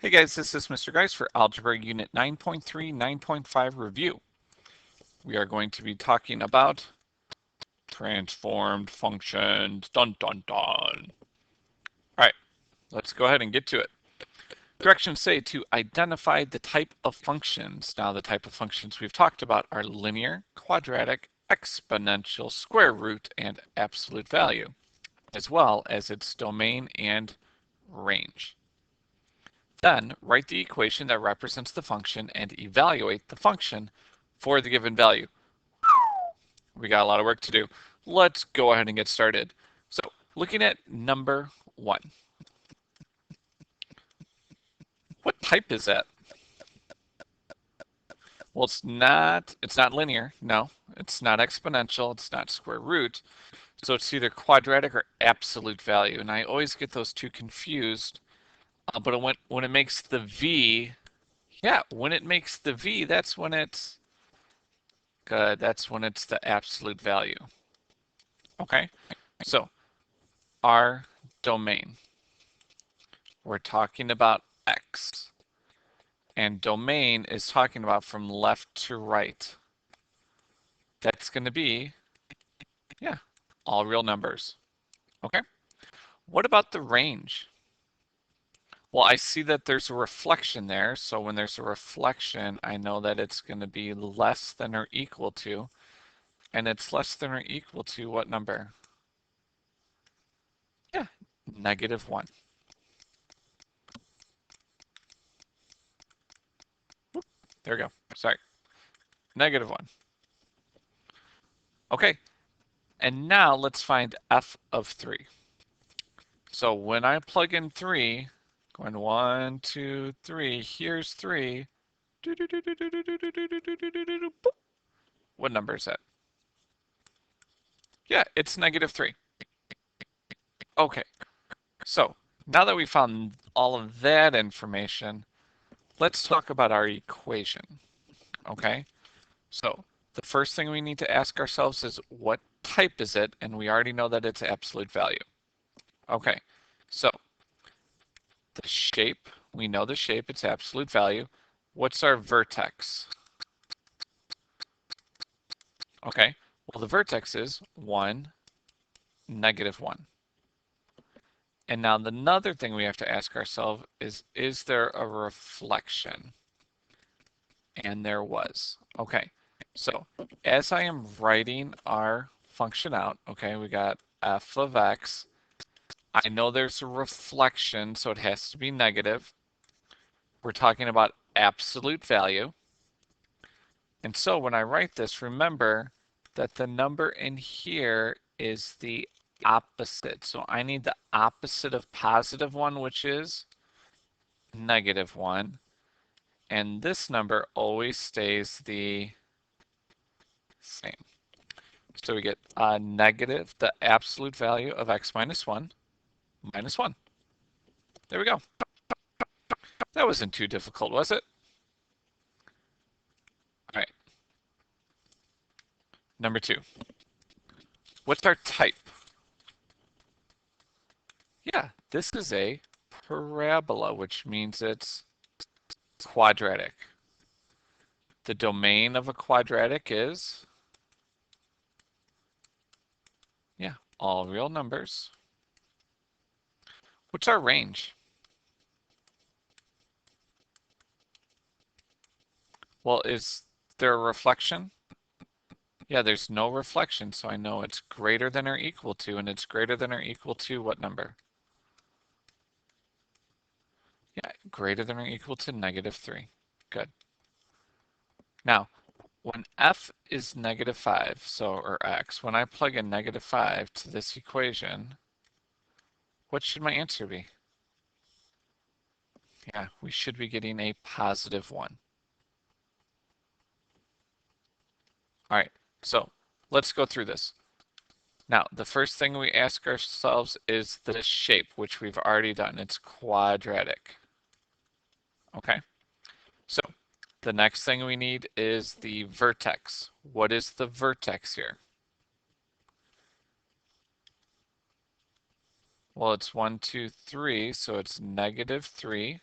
Hey guys, this is Mr. Grice for Algebra Unit 9.3, 9.5 review. We are going to be talking about transformed functions. Dun dun dun. All right, let's go ahead and get to it. Directions say to identify the type of functions. Now the type of functions we've talked about are linear, quadratic, exponential, square root, and absolute value, as well as its domain and range. Then write the equation that represents the function and evaluate the function for the given value. We got a lot of work to do. Let's go ahead and get started. So looking at number 1. What type is that? Well, it's not linear. No, it's not exponential. It's not square root. So it's either quadratic or absolute value. And I always get those two confused. But when it makes the V, yeah, when it makes the V, that's when it's good. That's when it's the absolute value. Okay, so our domain, we're talking about X, and domain is talking about from left to right. That's going to be, yeah, all real numbers. Okay, what about the range? Well, I see that there's a reflection there, so when there's a reflection, I know that it's going to be less than or equal to, and it's less than or equal to what number? Yeah, -1. There we go. Sorry. -1. Okay, and now let's find f of 3. So when I plug in 3, going 1, 2, 3, here's 3. What number is that? Yeah, it's -3. Okay, so now that we found all of that information, let's talk about our equation. Okay, so the first thing we need to ask ourselves is what type is it? And we already know that it's absolute value. Okay, so the shape, we know the shape, it's absolute value. What's our vertex? Okay, well the vertex is 1, -1. And now another thing we have to ask ourselves is there a reflection? And there was. Okay, so as I am writing our function out, okay, we got f of x. I know there's a reflection, so it has to be negative. We're talking about absolute value. And so when I write this, remember that the number in here is the opposite. So I need the opposite of +1, which is -1. And this number always stays the same. So we get negative, the absolute value of x minus 1, -1. There we go. That wasn't too difficult, was it? All right. Number 2. What's our type? Yeah, this is a parabola, which means it's quadratic. The domain of a quadratic is, yeah, all real numbers. What's our range? Well, is there a reflection? Yeah, there's no reflection, so I know it's greater than or equal to, and it's greater than or equal to what number? Yeah, greater than or equal to -3. Good. Now, when f is -5, so, or x, when I plug in -5 to this equation, what should my answer be? Yeah, we should be getting a +1. All right, so let's go through this. Now, the first thing we ask ourselves is the shape, which we've already done. It's quadratic. Okay, so the next thing we need is the vertex. What is the vertex here? Well, it's 1, 2, 3, so it's -3.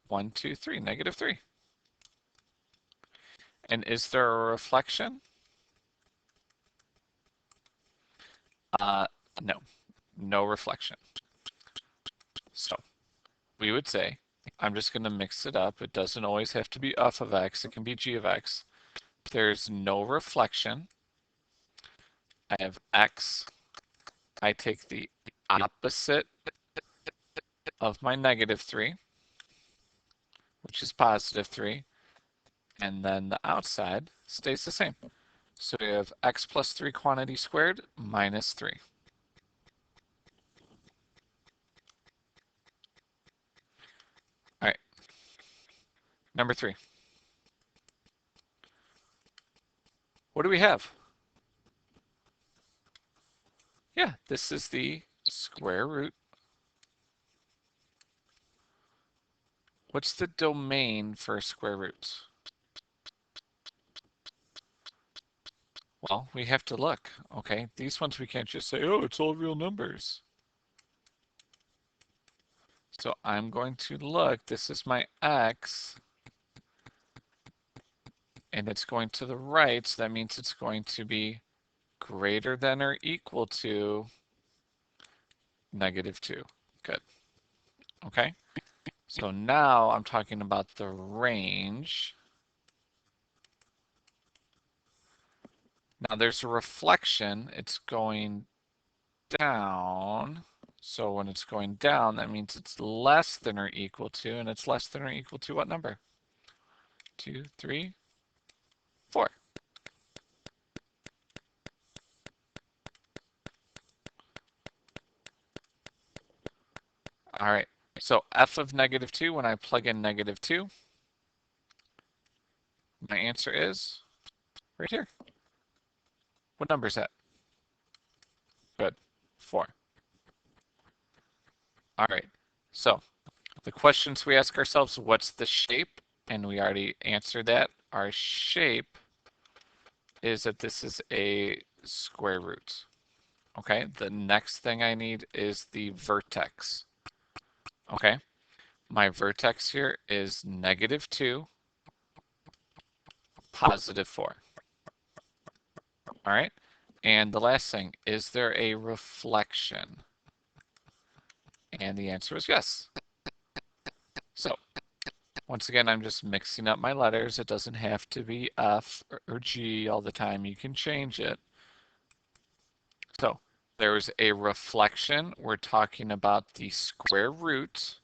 1, 2, 3, negative 3. And is there a reflection? No, no reflection. So we would say, I'm just going to mix it up. It doesn't always have to be f of x. It can be g of x. There's no reflection. I have x. I take the opposite of my negative 3, which is positive 3, and then the outside stays the same. So we have x plus 3 quantity squared minus 3. All right, number 3. What do we have? Yeah, this is the square root. What's the domain for square roots? Well, we have to look, okay? These ones we can't just say, oh, it's all real numbers. So I'm going to look, this is my x, and it's going to the right, so that means it's going to be greater than or equal to negative 2. Good. Okay, so now I'm talking about the range. Now there's a reflection, it's going down. So when it's going down, that means it's less than or equal to, and it's less than or equal to what number? 2, 3, 4. All right, so f of negative 2, when I plug in negative 2, my answer is right here. What number is that? Good, 4. All right, so the questions we ask ourselves, what's the shape? And we already answered that. Our shape is that this is a square root. Okay, the next thing I need is the vertex. Okay, my vertex here is negative 2, positive 4. All right, and the last thing, is there a reflection? And the answer is yes. So once again, I'm just mixing up my letters. It doesn't have to be F or G all the time. You can change it. So there's a reflection. We're talking about the square root.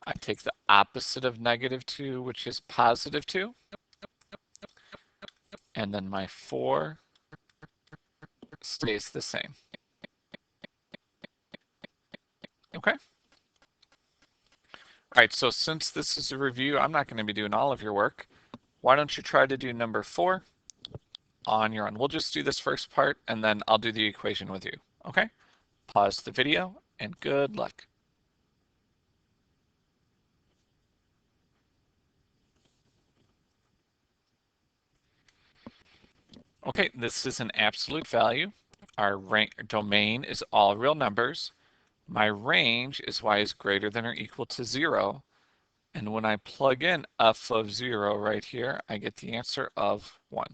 I take the opposite of negative 2, which is positive 2. And then my 4 stays the same. Okay. All right, so since this is a review, I'm not going to be doing all of your work. Why don't you try to do number 4 on your own? We'll just do this first part, and then I'll do the equation with you. Okay? Pause the video, and good luck. Okay, this is an absolute value. Our domain is all real numbers. My range is y is greater than or equal to 0. And when I plug in f of 0 right here, I get the answer of 1.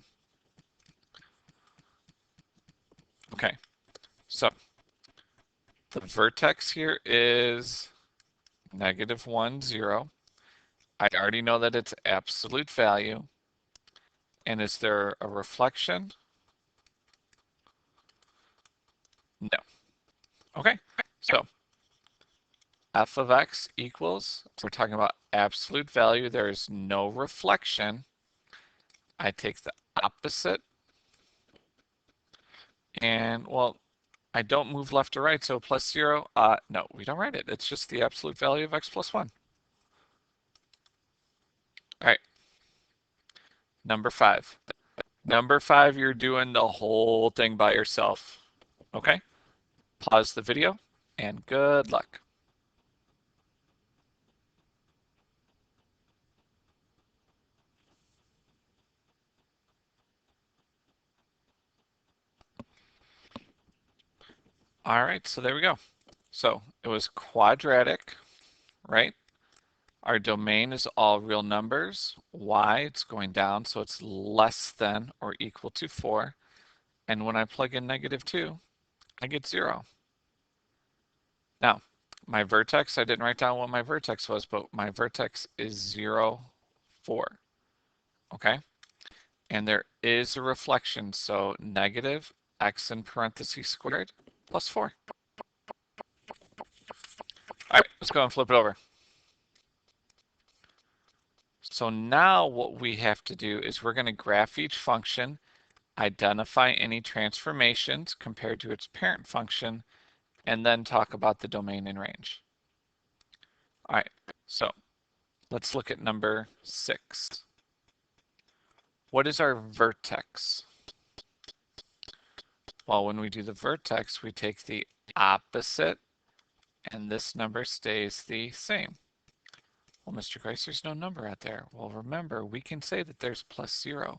Okay, so the vertex here is negative 1, 0. I already know that it's absolute value. And is there a reflection? No. Okay, so f of x equals, we're talking about absolute value. There is no reflection. I take the opposite. And, well, I don't move left or right, so plus 0. No, we don't write it. It's just the absolute value of x plus 1. All right, number 5. Number 5, you're doing the whole thing by yourself. Okay? Pause the video, and good luck. All right, so there we go. So it was quadratic, right? Our domain is all real numbers. Y, it's going down, so it's less than or equal to 4. And when I plug in -2, I get 0. Now, my vertex, I didn't write down what my vertex was, but my vertex is 0, 4. Okay? And there is a reflection, so negative x in parentheses squared plus 4. All right, let's go and flip it over. So now what we have to do is we're going to graph each function, identify any transformations compared to its parent function, and then talk about the domain and range. All right, so let's look at number 6. What is our vertex? Well, when we do the vertex, we take the opposite, and this number stays the same. Well, Mr. Grice, there's no number out there. Well, remember, we can say that there's +0.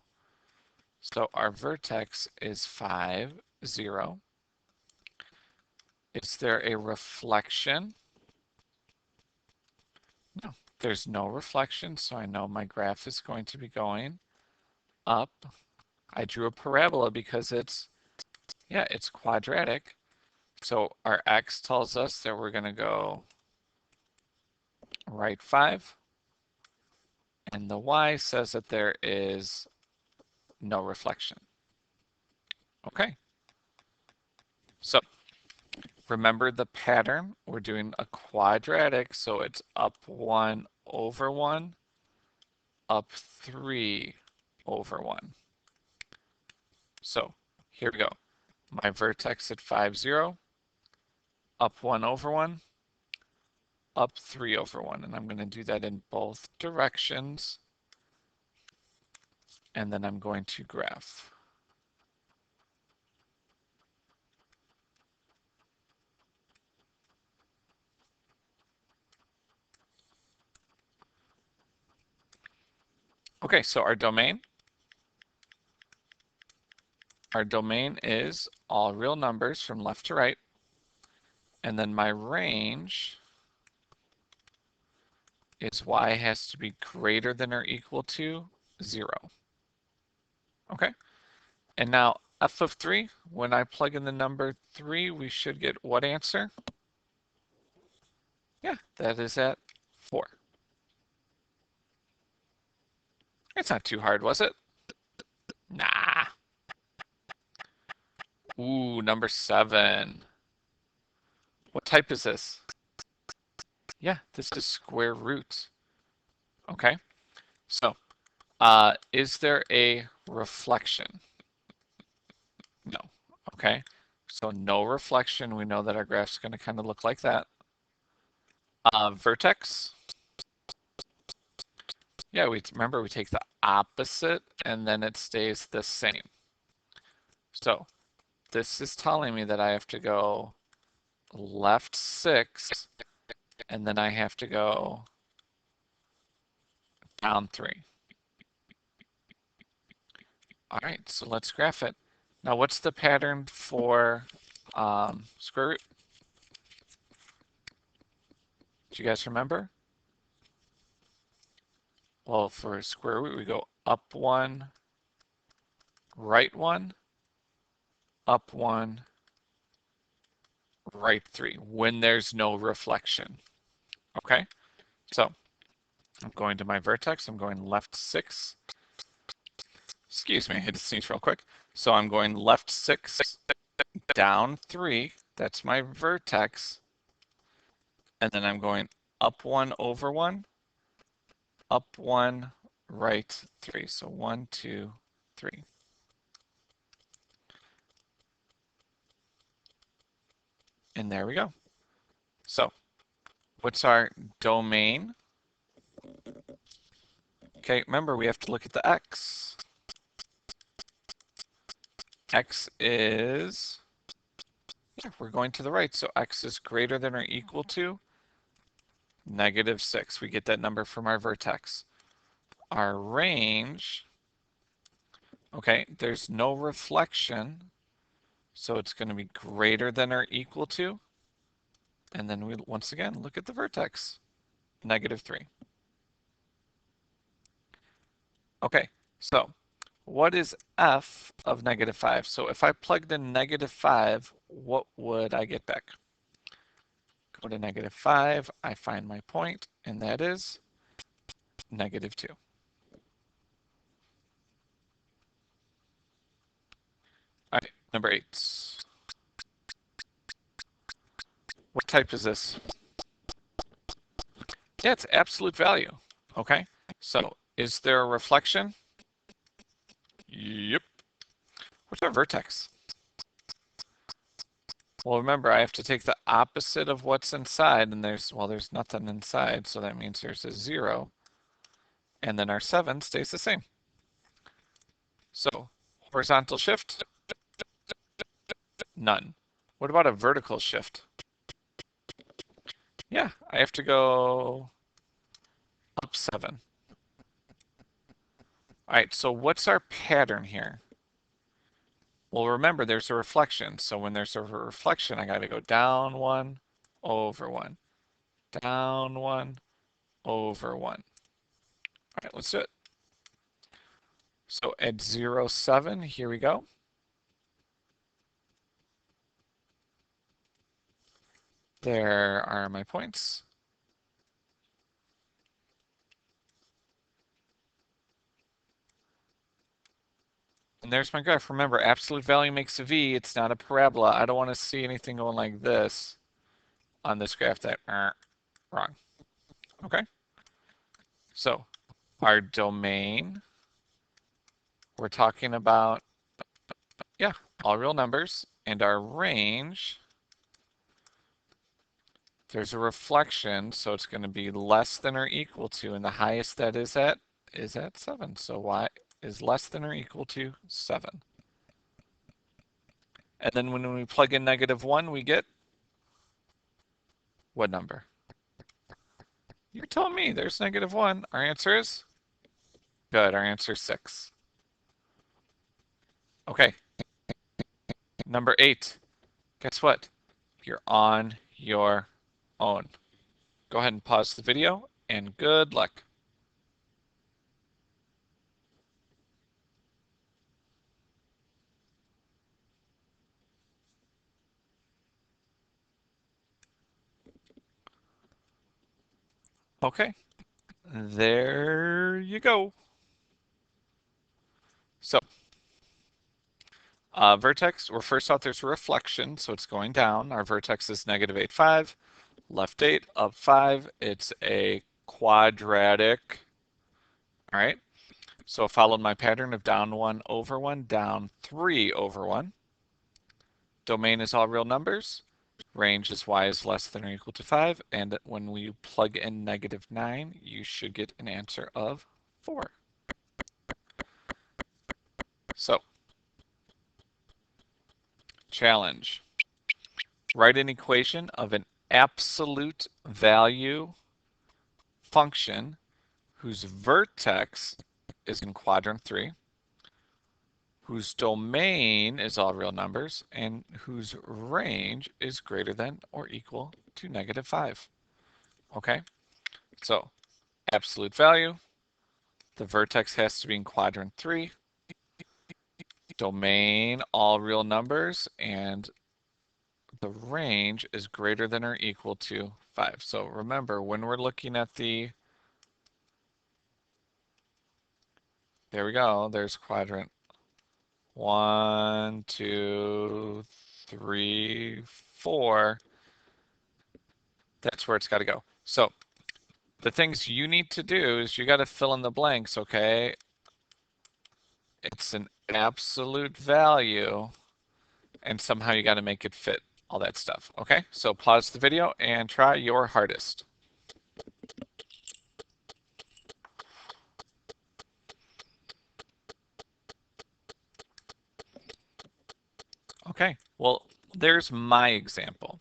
So our vertex is 5, 0. Is there a reflection? No, there's no reflection, so I know my graph is going to be going up. I drew a parabola because it's quadratic. So our x tells us that we're going to go right 5. And the y says that there is no reflection. Okay. So remember the pattern. We're doing a quadratic, so it's up 1 over 1, up 3 over 1. So here we go. My vertex at 5, 0, up 1 over 1, up 3 over 1. And I'm going to do that in both directions. And then I'm going to graph. Okay, so our domain is all real numbers from left to right. And then my range is y has to be greater than or equal to 0. Okay, and now f of 3, when I plug in the number 3, we should get what answer? Yeah, that is at 4. It's not too hard, was it? Nah. Ooh, number 7. What type is this? Yeah, this is square root. Okay, so is there a reflection? No. Okay, so no reflection. We know that our graph's going to kind of look like that. Vertex. Yeah, remember we take the opposite and then it stays the same. So this is telling me that I have to go left 6 and then I have to go down 3. All right, so let's graph it. Now what's the pattern for square root? Do you guys remember? Well, for square root, we go up 1, right 1, up 1, right 3, when there's no reflection. Okay, so I'm going to my vertex. I'm going left 6. Excuse me, I had to sneeze real quick. So I'm going left 6, down 3. That's my vertex. And then I'm going up 1 over 1, up 1, right 3. So 1, 2, 3. And there we go. So what's our domain? Okay, remember we have to look at the x. X is, yeah, we're going to the right, so x is greater than or equal to -6. We get that number from our vertex. Our range, okay, there's no reflection, so it's going to be greater than or equal to, and then we once again look at the vertex. negative 3. Okay, so what is f of negative 5? So if I plugged in negative 5, what would I get back? Go to negative 5, I find my point, and that is negative 2. All right, number 8. What type is this? Yeah, it's absolute value. Okay, so is there a reflection? Yep. What's our vertex? Well, remember, I have to take the opposite of what's inside, and there's nothing inside, so that means there's a 0, and then our 7 stays the same. So, horizontal shift? None. What about a vertical shift? Yeah, I have to go up 7. All right, so what's our pattern here? Well, remember, there's a reflection. So when there's a reflection, I got to go down 1, over 1, down 1, over 1. All right, let's do it. So at 0, 7, here we go. There are my points. And there's my graph. Remember, absolute value makes a V. It's not a parabola. I don't want to see anything going like this on this graph. That wrong. Okay. So our domain, we're talking about, yeah, all real numbers. And our range, there's a reflection, so it's going to be less than or equal to, and the highest that is at 7. So y is less than or equal to 7. And then when we plug in negative 1, we get what number? You're telling me there's negative 1. Our answer is? Good, our answer is 6. Okay. Number 8. Guess what? You're on your own. Go ahead and pause the video, and good luck. Okay, there you go. So, vertex, well, first off, there's a reflection, so it's going down. Our vertex is negative 8, 5, left 8, up 5. It's a quadratic. All right, so I followed my pattern of down 1, over 1, down 3, over 1. Domain is all real numbers. Range is y is less than or equal to 5. And when we plug in negative 9, you should get an answer of 4. So, challenge. Write an equation of an absolute value function whose vertex is in quadrant 3, whose domain is all real numbers, and whose range is greater than or equal to negative 5. Okay, so absolute value, the vertex has to be in quadrant 3, domain all real numbers, and the range is greater than or equal to 5. So remember, when we're looking at the, there we go, there's quadrant 1, 2, 3, 4. That's where it's got to go. So the things you need to do is you got to fill in the blanks, okay? It's an absolute value, and somehow you got to make it fit all that stuff, okay? So pause the video and try your hardest. Okay, well, there's my example,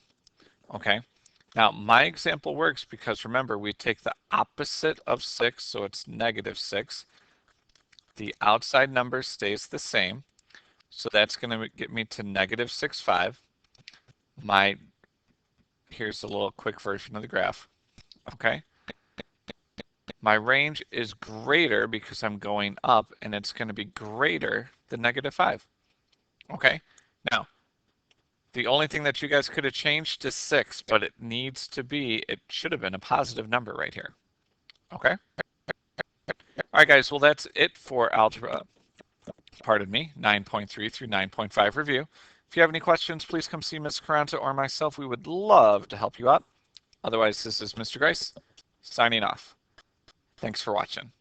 okay? Now, my example works because remember, we take the opposite of 6, so it's negative 6. The outside number stays the same, so that's going to get me to negative 6, 5. Here's a little quick version of the graph, okay? My range is greater because I'm going up, and it's going to be greater than -5. Okay, now the only thing that you guys could have changed is 6, but it needs to be, it should have been a positive number right here. Okay? All right, guys, well, that's it for algebra, pardon me, 9.3 through 9.5 review. If you have any questions, please come see Ms. Carranza or myself. We would love to help you out. Otherwise, this is Mr. Grice signing off. Thanks for watching.